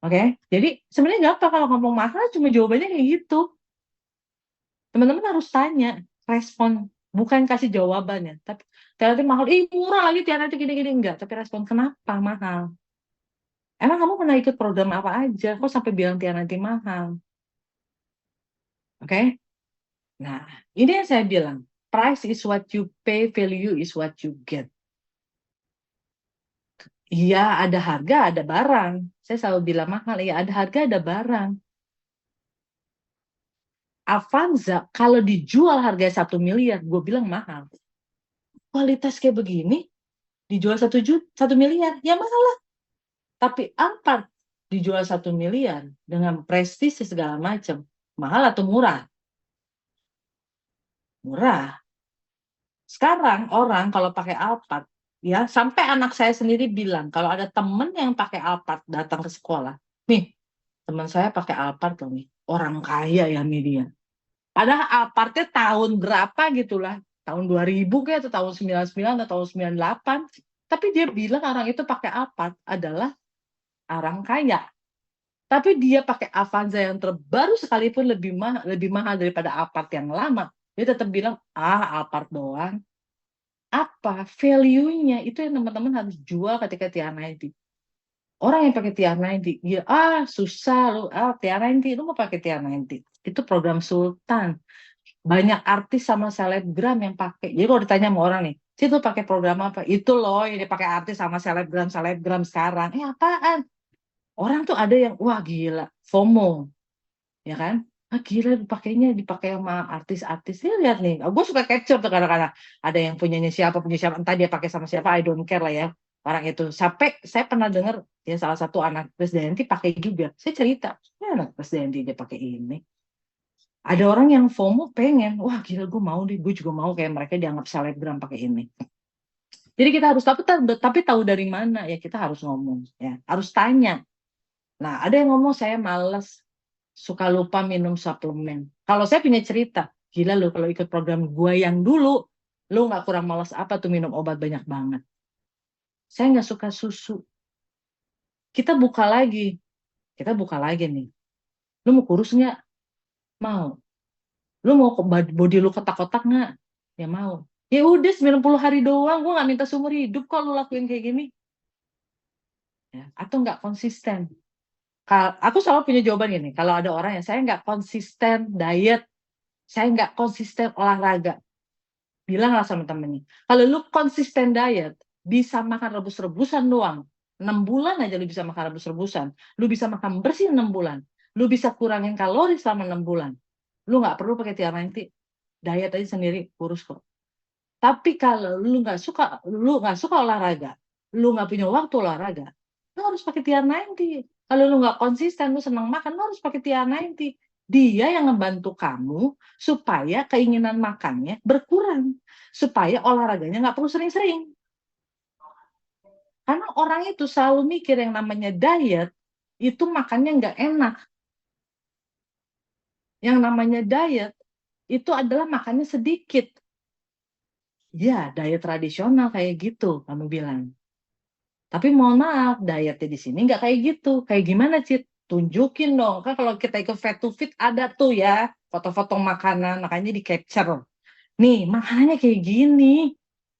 Oke, jadi sebenarnya nggak apa kalau ngomong mahal, cuma jawabannya kayak gitu. Teman-teman harus tanya, respon, bukan kasih jawabannya. Tapi Tia90 mahal, murah lagi Tia90 gini-gini enggak. Tapi respon kenapa mahal? Emang kamu pernah ikut program apa aja? Kok sampai bilang Tia90 mahal? Oke? Nah, ini yang saya bilang. Price is what you pay, value is what you get. Iya, ada harga, ada barang. Saya selalu bilang mahal, iya ada harga, ada barang. Avanza, kalau dijual harga 1 miliar, gue bilang mahal. Kualitas kayak begini, dijual 1 miliar, ya mahal lah. Tapi Alphard dijual 1 miliar dengan prestis segala macam, mahal atau murah? Murah. Sekarang orang kalau pakai Alphard, ya sampai anak saya sendiri bilang kalau ada temen yang pakai Alphard datang ke sekolah, nih teman saya pakai Alphard loh nih, orang kaya ya media. Padahal Alphardnya tahun berapa gitulah, tahun 2000 kayak atau tahun 99 atau tahun 98. Tapi dia bilang orang itu pakai Alphard adalah orang kaya. Tapi dia pakai Avanza yang terbaru sekalipun lebih mahal daripada Alphard yang lama. Dia tetap bilang, Alphard doang. Apa value-nya? Itu yang teman-teman harus jual ketika Tia90. Orang yang pakai Tia90, ya susah lu, Tia90, lu mau pakai Tia90. Itu program Sultan. Banyak artis sama selebgram yang pakai. Jadi kalau ditanya sama orang nih, situ pakai program apa? Itu loh yang dipakai artis sama selebgram sekarang. Apaan? Orang tuh ada yang wah gila, FOMO, ya kan? Gila dipakai sama artis-artis. Saya lihat nih, gue suka capture tuh kadang-kadang. Ada yang punya siapa, entah dia pakai sama siapa, I don't care lah ya. Orang itu. Sampai saya pernah dengar ya salah satu anak presiden pakai juga. Saya cerita, ya anak presiden dia pakai ini. Ada orang yang FOMO pengen, wah gila gue mau deh, gue juga mau kayak mereka dianggap selebgram pakai ini. Jadi kita harus tapi tahu dari mana ya, kita harus ngomong ya, harus tanya. Nah, ada yang ngomong saya malas, suka lupa minum suplemen. Kalau saya punya cerita, gila lu kalau ikut program gue yang dulu, lu nggak kurang malas apa tuh minum obat banyak banget. Saya nggak suka susu. Kita buka lagi Kita buka lagi nih. Lu mau kurus nggak? Mau. Lu mau body lu kotak-kotak nggak? Ya mau. Ya udah 90 hari doang, gue nggak minta seumur hidup kok lu lakuin kayak gini. Ya, atau nggak konsisten. Aku selalu punya jawaban gini, kalau ada orang yang saya nggak konsisten diet, saya nggak konsisten olahraga, bilanglah sama temennya, kalau lu konsisten diet, bisa makan rebus-rebusan doang, 6 bulan aja lu bisa makan rebus-rebusan, lu bisa makan bersih 6 bulan, lu bisa kurangin kalori selama 6 bulan, lu nggak perlu pakai TR90, diet aja sendiri kurus kok. Tapi kalau lu nggak suka olahraga, lu nggak punya waktu olahraga, lu harus pakai TR90. Kalau lu nggak konsisten, lu senang makan, lu harus pakai TR90. Dia yang ngebantu kamu supaya keinginan makannya berkurang, supaya olahraganya nggak perlu sering-sering. Karena orang itu selalu mikir yang namanya diet itu makannya nggak enak. Yang namanya diet itu adalah makannya sedikit. Ya, diet tradisional kayak gitu, kamu bilang. Tapi mohon maaf, dietnya di sini nggak kayak gitu. Kayak gimana, Cit? Tunjukin dong. Kan kalau kita ikut Fat to Fit ada tuh ya, foto-foto makanan, makanya di capture. Nih, makanannya kayak gini.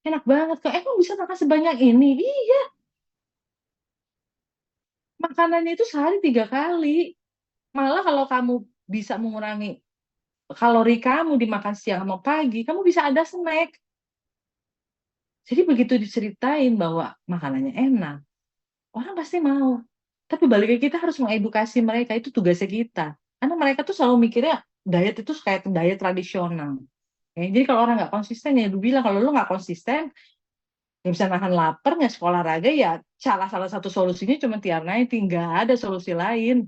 Enak banget kok. Emang bisa makan sebanyak ini? Iya, makanannya itu sehari 3 kali. Malah kalau kamu bisa mengurangi kalori kamu dimakan siang sama pagi, kamu bisa ada snack. Jadi begitu diceritain bahwa makanannya enak, orang pasti mau. Tapi baliknya kita harus mengedukasi mereka, itu tugasnya kita. Karena mereka tuh selalu mikirnya diet itu kayak diet tradisional. Ya, jadi kalau orang nggak konsisten, ya lu bilang kalau lu nggak konsisten, nggak bisa nahan lapar, nggak sekolah olahraga, ya salah satu solusinya cuma TR90, nggak ada solusi lain.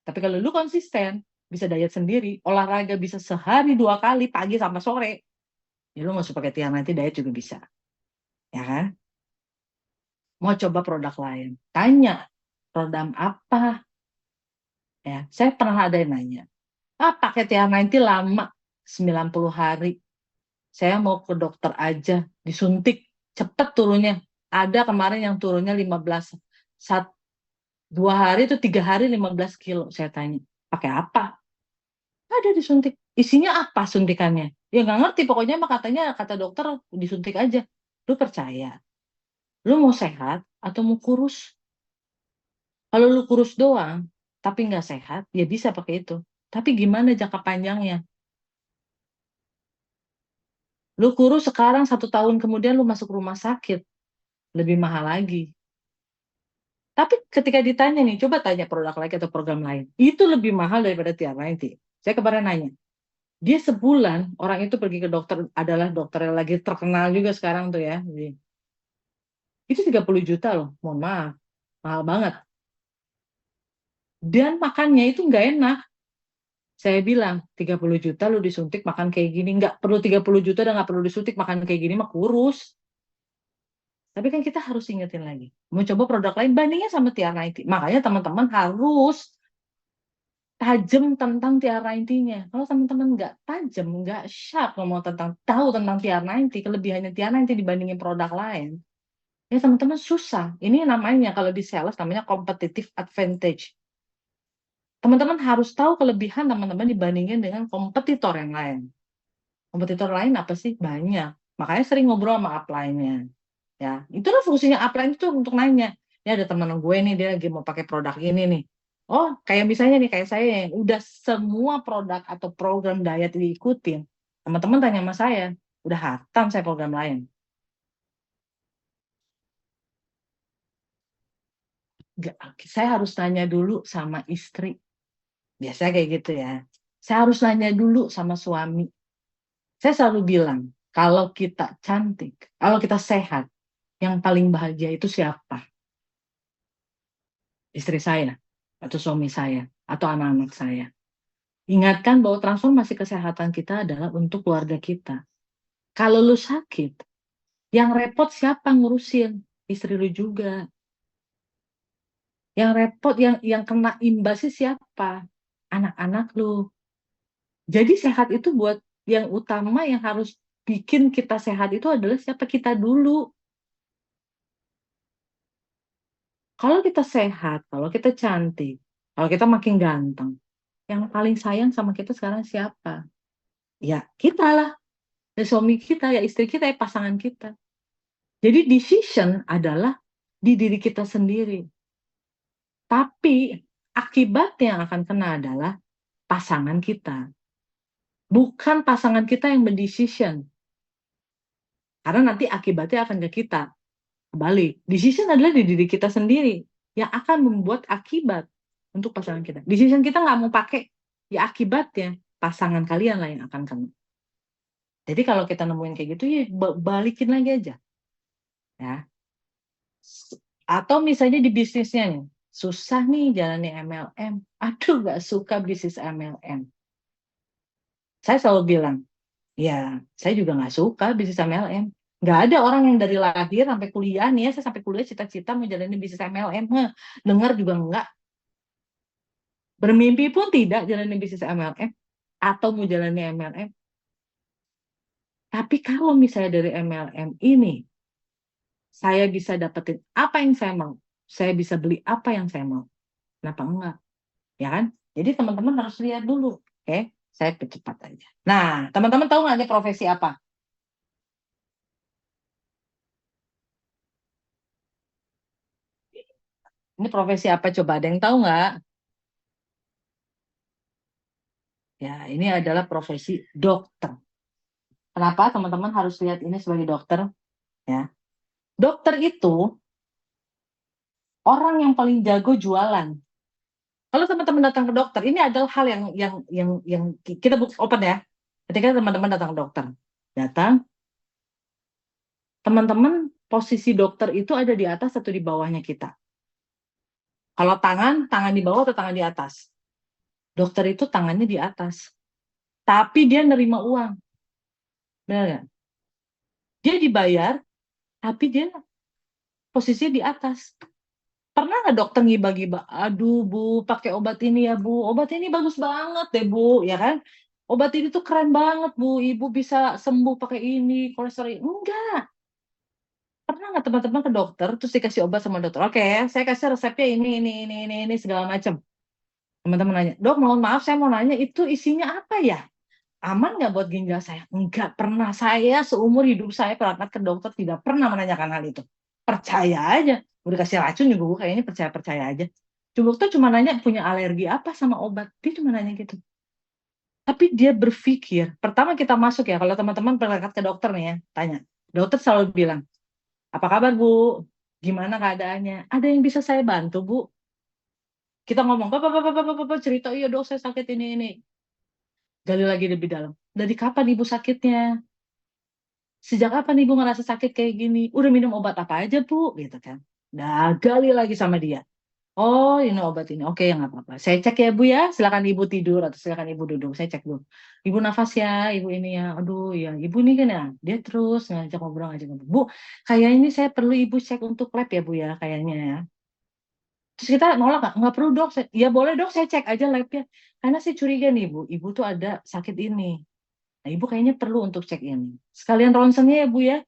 Tapi kalau lu konsisten, bisa diet sendiri, olahraga bisa sehari 2 kali, pagi sama sore, ya lu masuk pakai TR90 diet juga bisa. Ya kan? Mau coba produk lain, tanya produk apa. Ya, saya pernah ada yang nanya, pakai TR90 lama 90 hari. Saya mau ke dokter aja, disuntik, cepet turunnya. Ada kemarin yang turunnya 15, 2 hari itu 3 hari 15 kilo. Saya tanya, pakai apa? Ada disuntik. Isinya apa suntikannya? Ya nggak ngerti, pokoknya mah katanya, kata dokter disuntik aja. Lu percaya? Lu mau sehat atau mau kurus? Kalau lu kurus doang, tapi nggak sehat, ya bisa pakai itu. Tapi gimana jangka panjangnya? Lu kurus sekarang, 1 tahun kemudian lu masuk rumah sakit, lebih mahal lagi. Tapi ketika ditanya nih, coba tanya produk lain atau program lain, itu lebih mahal daripada TR90. Saya kemarin nanya, dia sebulan orang itu pergi ke dokter, adalah dokter yang lagi terkenal juga sekarang tuh ya. Itu 30 juta loh, mohon maaf, mahal banget. Dan makannya itu nggak enak. Saya bilang, 30 juta lu disuntik makan kayak gini, nggak perlu 30 juta dan nggak perlu disuntik makan kayak gini mah kurus. Tapi kan kita harus ingetin lagi, mau coba produk lain bandingnya sama TR90. Makanya teman-teman harus tajam tentang TR90-nya. Kalau teman-teman nggak tajam, nggak sharp ngomong tahu tentang TR90, kelebihannya TR90 dibandingin produk lain, ya teman-teman susah. Ini namanya kalau di sales namanya competitive advantage. Teman-teman harus tahu kelebihan teman-teman dibandingin dengan kompetitor yang lain. Kompetitor lain apa sih? Banyak. Makanya sering ngobrol sama upline-nya. Ya, itulah fungsinya upline itu untuk nanya. Ya ada teman gue nih, dia lagi mau pakai produk ini nih. Oh, kayak misalnya nih, kayak saya yang udah semua produk atau program diet diikutin. Teman-teman tanya sama saya, udah hatam saya program lain. Saya harus nanya dulu sama istri. Biasanya kayak gitu ya. Saya harus nanya dulu sama suami. Saya selalu bilang, kalau kita cantik, kalau kita sehat, yang paling bahagia itu siapa? Istri saya, atau suami saya, atau anak-anak saya. Ingatkan bahwa transformasi kesehatan kita adalah untuk keluarga kita. Kalau lu sakit, yang repot siapa ngurusin? Istri lu juga. Yang repot, yang kena imbasnya siapa? Anak-anak lu. Jadi sehat itu buat yang utama, yang harus bikin kita sehat itu adalah siapa kita dulu. Kalau kita sehat, kalau kita cantik, Kalau kita makin ganteng, yang paling sayang sama kita sekarang siapa? Ya kita lah, ya suami kita, ya istri kita, ya pasangan kita. Jadi decision adalah di diri kita sendiri. Tapi akibatnya yang akan kena adalah pasangan kita. Bukan pasangan kita yang berdecision. Karena nanti akibatnya akan ke kita. Kembali, decision adalah di diri kita sendiri yang akan membuat akibat untuk pasangan kita. Decision kita nggak mau pakai, ya akibatnya pasangan kalian lah yang akan kena. Jadi kalau kita nemuin kayak gitu, ya balikin lagi aja. Ya. Atau misalnya di bisnisnya nih, susah nih jalani MLM. Aduh, nggak suka bisnis MLM. Saya selalu bilang, ya saya juga nggak suka bisnis MLM. Nggak ada orang yang dari lahir sampai kuliah nih ya, saya sampai kuliah cita-cita mau jalani bisnis MLM. Dengar juga nggak. Bermimpi pun tidak jalani bisnis MLM atau mau jalani MLM. Tapi kalau misalnya dari MLM ini, saya bisa dapetin apa yang saya mau. Saya bisa beli apa yang saya mau. Kenapa enggak? Ya kan? Jadi teman-teman harus lihat dulu. Oke, saya percepat aja. Nah, teman-teman tahu nggak ini profesi apa? Ini profesi apa coba? Ada yang tahu nggak? Ya, ini adalah profesi dokter. Kenapa teman-teman harus lihat ini sebagai dokter? Ya, dokter itu orang yang paling jago jualan. Kalau teman-teman datang ke dokter, ini adalah hal yang kita open ya. Ketika teman-teman datang ke dokter, datang, teman-teman posisi dokter itu ada di atas atau di bawahnya kita. Kalau tangan di bawah atau tangan di atas. Dokter itu tangannya di atas, tapi dia nerima uang, benar nggak? Dia dibayar, tapi dia posisinya di atas. Pernah nggak dokter ngibah-ngibah? Aduh bu, pakai obat ini ya bu, obat ini bagus banget deh bu, ya kan? Obat ini tuh keren banget bu, ibu bisa sembuh pakai ini, kolesterol. Enggak. Pernah nggak teman-teman ke dokter, terus dikasih obat sama dokter? Oke, saya kasih resepnya ini, segala macam. Teman-teman nanya, dok, mohon maaf, saya mau nanya, itu isinya apa ya? Aman nggak buat ginjal saya? Enggak pernah. Saya seumur hidup saya berangkat ke dokter tidak pernah menanyakan hal itu. Percaya aja. Udah kasih racun juga, gue kayaknya percaya-percaya aja. Dokter cuma nanya punya alergi apa sama obat. Dia cuma nanya gitu. Tapi dia berpikir, pertama kita masuk ya, kalau teman-teman berangkat ke dokter nih ya, tanya. Dokter selalu bilang, apa kabar bu? Gimana keadaannya? Ada yang bisa saya bantu bu? Kita ngomong, bapak, cerita, iya dok saya sakit ini. Gali lagi lebih dalam. Dari kapan ibu sakitnya? Sejak kapan ibu ngerasa sakit kayak gini? Udah minum obat apa aja bu? Gitu kan. Nah, gali lagi sama dia. Oh, ini obat ini. Oke, nggak apa-apa. Saya cek ya bu ya. Silakan ibu tidur atau silakan ibu duduk. Saya cek dulu. Ibu nafas ya, ibu ini ya. Aduh ya, ibu ini kan ya. Dia terus ngajak ngobrol. Bu, kayak ini saya perlu ibu cek untuk lab ya bu ya, kayaknya ya. Terus kita nolak nggak? Nggak perlu dok. Ya boleh dok, saya cek aja labnya. Karena saya curiga nih bu, ibu tuh ada sakit ini. Nah, ibu kayaknya perlu untuk cek ini. Sekalian ronsennya ya bu ya.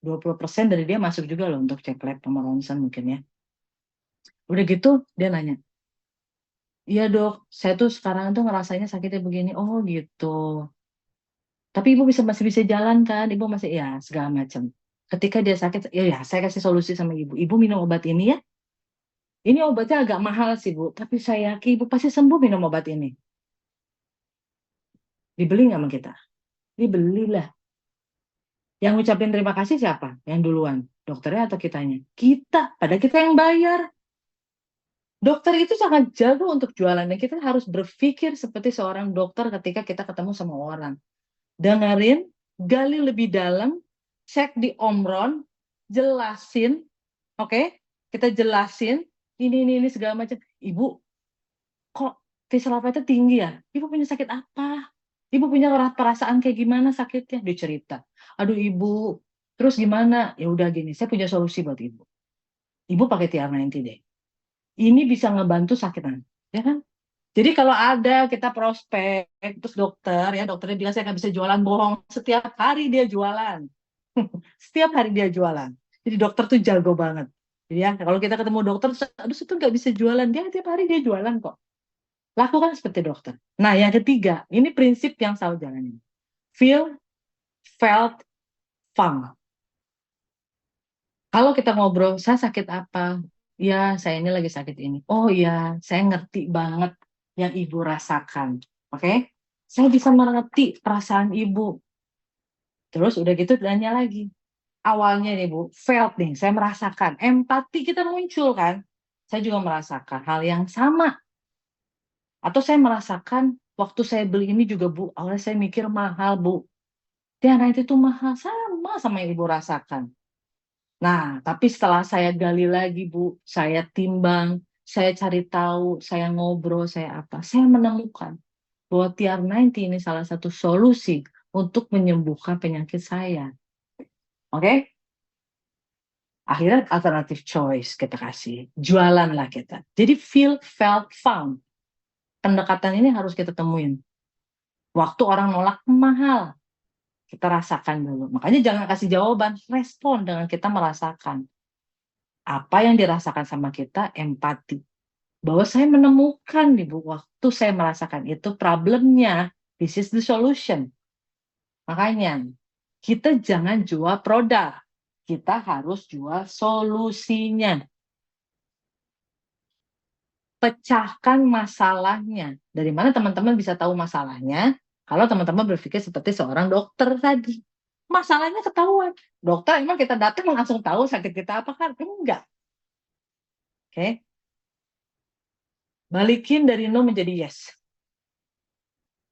20% dari dia masuk juga loh untuk cek lab sama ronsen mungkin ya. Udah gitu dia nanya, iya dok, saya tuh sekarang tuh ngerasanya sakitnya begini. Oh gitu. Tapi ibu masih bisa jalan kan? Ibu masih ya segala macam. Ketika dia sakit, ya saya kasih solusi sama ibu. Ibu minum obat ini ya. Ini obatnya agak mahal sih bu, tapi saya yakin ibu pasti sembuh minum obat ini. Dibeli nggak sama kita? Dibelilah. Yang ngucapin terima kasih siapa? Yang duluan? Dokternya atau kitanya? Kita. Padahal kita yang bayar. Dokter itu sangat jago untuk jualan. Dan kita harus berpikir seperti seorang dokter ketika kita ketemu sama orang. Dengerin, gali lebih dalam, cek di omron, jelasin. Oke? Kita jelasin. Ini segala macam. Ibu, kok facial apa-nya tinggi ya? Ibu punya sakit apa? Ibu punya perasaan kayak gimana sakitnya? Dia cerita. Aduh ibu, terus gimana? Ya udah gini, saya punya solusi buat ibu. Ibu pakai TR90 deh. Ini bisa ngebantu sakitan, ya kan? Jadi kalau ada kita prospek, terus dokternya bilang saya nggak bisa jualan, bohong. Setiap hari dia jualan. Setiap hari dia jualan. Jadi dokter tuh jago banget. Ya, kalau kita ketemu dokter, aduh itu nggak bisa jualan, dia tiap hari dia jualan kok. Lakukan seperti dokter. Nah, yang ketiga, ini prinsip yang selalu jalanin. Feel, felt, found. Kalau kita ngobrol, saya sakit apa? Ya, saya ini lagi sakit ini. Oh ya, saya ngerti banget yang ibu rasakan. Oke? Saya bisa mengerti perasaan ibu. Terus udah gitu tanya lagi. Awalnya nih Bu, felt nih, saya merasakan. Empati kita muncul kan. Saya juga merasakan hal yang sama. Atau saya merasakan waktu saya beli ini juga Bu, awalnya saya mikir mahal Bu. Ternyata itu mahal, sama yang Ibu rasakan. Nah, tapi setelah saya gali lagi Bu, saya timbang, saya cari tahu, saya ngobrol, saya apa, saya menemukan bahwa TR90 ini salah satu solusi untuk menyembuhkan penyakit saya. Oke? Akhirnya alternative choice kita kasih. Jualanlah kita. Jadi feel, felt, found. Pendekatan ini harus kita temuin. Waktu orang nolak mahal, kita rasakan dulu. Makanya jangan kasih jawaban, respon dengan kita merasakan. Apa yang dirasakan sama kita, empati. Bahwa saya menemukan nih Bu, waktu saya merasakan itu problemnya, this is the solution. Makanya, kita jangan jual produk. Kita harus jual solusinya. Pecahkan masalahnya. Dari mana teman-teman bisa tahu masalahnya? Kalau teman-teman berpikir seperti seorang dokter tadi. Masalahnya ketahuan. Dokter emang kita datang langsung tahu sakit kita apa kan? Enggak. Oke. Balikin dari no menjadi yes.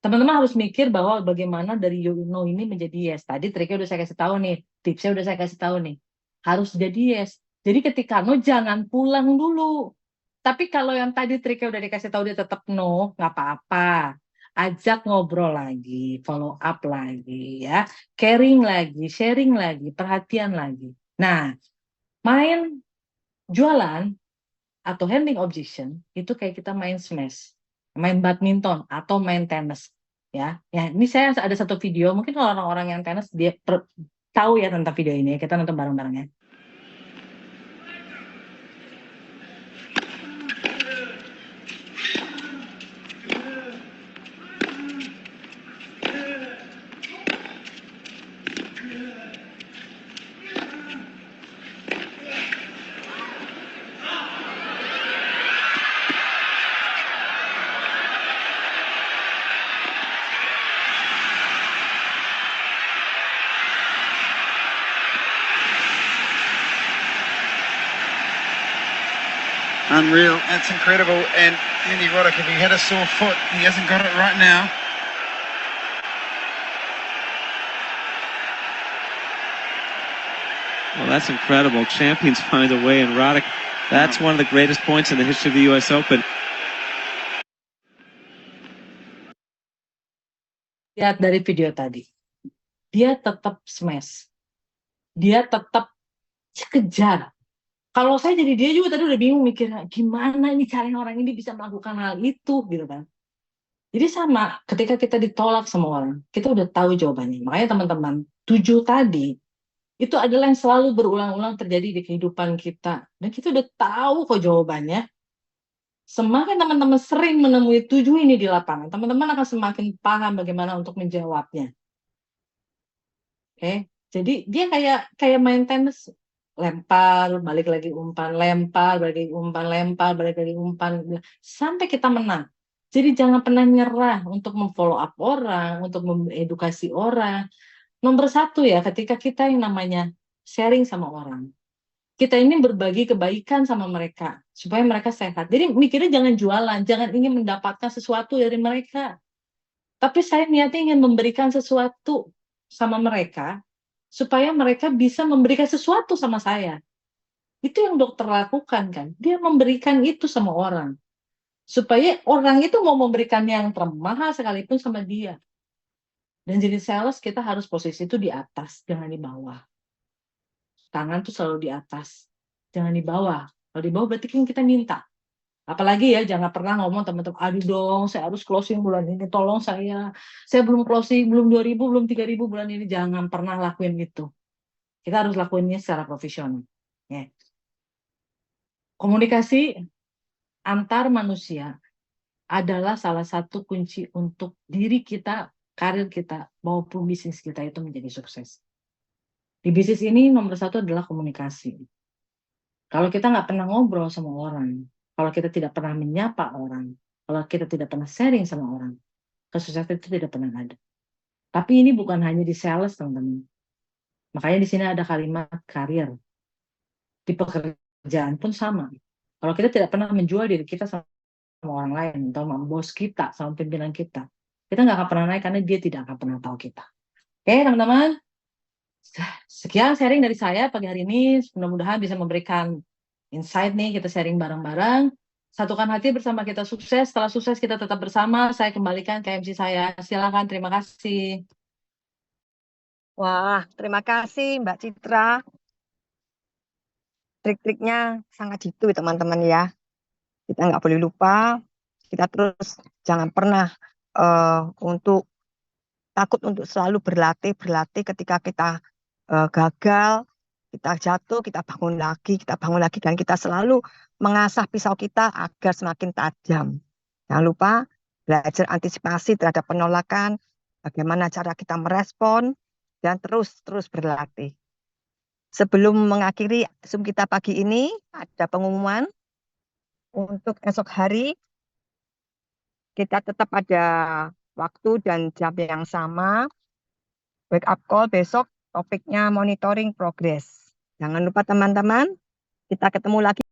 Teman-teman harus mikir bahwa bagaimana dari no ini menjadi yes. Tadi triknya udah saya kasih tahu nih. Tipsnya udah saya kasih tahu nih. Harus jadi yes. Jadi ketika no jangan pulang dulu. Tapi kalau yang tadi triknya udah dikasih tahu dia tetap no, nggak apa-apa. Ajak ngobrol lagi, follow up lagi ya. Caring lagi, sharing lagi, perhatian lagi. Nah, main jualan atau handling objection itu kayak kita main smash, main badminton atau main tenis ya. Ya, ini saya ada satu video, mungkin kalau orang-orang yang tenis dia tahu ya tentang video ini. Kita nonton bareng-bareng ya. Unreal, that's incredible. And Andy Roddick, if he had a sore foot, he hasn't got it right now. Well, that's incredible. Champions find a way, and Roddick, that's one of the greatest points in the history of the U.S. Open. Lihat dari video tadi, dia tetap smash, dia tetap kejar. Kalau saya jadi dia juga tadi udah bingung mikir gimana ini caranya orang ini bisa melakukan hal itu gitu kan. Jadi sama ketika kita ditolak sama orang, kita udah tahu jawabannya. Makanya teman-teman, 7 tadi itu adalah yang selalu berulang-ulang terjadi di kehidupan kita. Dan kita udah tahu kok jawabannya. Semakin teman-teman sering menemui 7 ini di lapangan, teman-teman akan semakin paham bagaimana untuk menjawabnya. Oke, jadi dia kayak main tenis. Lempar, balik lagi umpan, lempar, balik lagi umpan, lempar, balik lagi umpan, sampai kita menang. Jadi jangan pernah nyerah untuk memfollow up orang, untuk mengedukasi orang. Nomor 1 ya, ketika kita yang namanya sharing sama orang, kita ini berbagi kebaikan sama mereka, supaya mereka sehat. Jadi mikirnya jangan jualan, jangan ingin mendapatkan sesuatu dari mereka. Tapi saya niatnya ingin memberikan sesuatu sama mereka, supaya mereka bisa memberikan sesuatu sama saya. Itu yang dokter lakukan kan. Dia memberikan itu sama orang. Supaya orang itu mau memberikan yang termahal sekalipun sama dia. Dan jadi sales kita harus posisi itu di atas, jangan di bawah. Tangan tuh selalu di atas, jangan di bawah. Kalau di bawah berarti kan kita minta. Apalagi ya, jangan pernah ngomong teman-teman, aduh dong, saya harus closing bulan ini, tolong saya belum closing, belum 2.000, belum 3.000 bulan ini. Jangan pernah lakuin itu. Kita harus lakuinnya secara profesional. Ya. Komunikasi antar manusia adalah salah satu kunci untuk diri kita, karir kita, maupun bisnis kita itu menjadi sukses. Di bisnis ini nomor satu adalah komunikasi. Kalau kita nggak pernah ngobrol sama orang, kalau kita tidak pernah menyapa orang, kalau kita tidak pernah sharing sama orang, kesuksesan itu tidak pernah ada. Tapi ini bukan hanya di sales, teman-teman. Makanya di sini ada kalimat karir. Di pekerjaan pun sama. Kalau kita tidak pernah menjual diri kita sama orang lain, atau sama bos kita, sama pimpinan kita nggak akan pernah naik karena dia tidak akan pernah tahu kita. Oke, teman-teman. Sekian sharing dari saya pagi hari ini. Mudah-mudahan bisa memberikan insight nih, kita sharing bareng-bareng. Satukan hati bersama kita sukses. Setelah sukses kita tetap bersama. Saya kembalikan ke MC saya. Silakan, terima kasih. Wah, terima kasih Mbak Citra. Trik-triknya sangat jitu teman-teman ya. Kita nggak boleh lupa, kita terus jangan pernah untuk takut untuk selalu berlatih ketika kita gagal, kita jatuh, kita bangun lagi, dan kita selalu mengasah pisau kita agar semakin tajam. Jangan lupa belajar antisipasi terhadap penolakan, bagaimana cara kita merespon, dan terus berlatih. Sebelum mengakhiri Zoom kita pagi ini, ada pengumuman untuk esok hari. Kita tetap ada waktu dan jam yang sama. Wake up call besok topiknya monitoring progress. Jangan lupa teman-teman, kita ketemu lagi.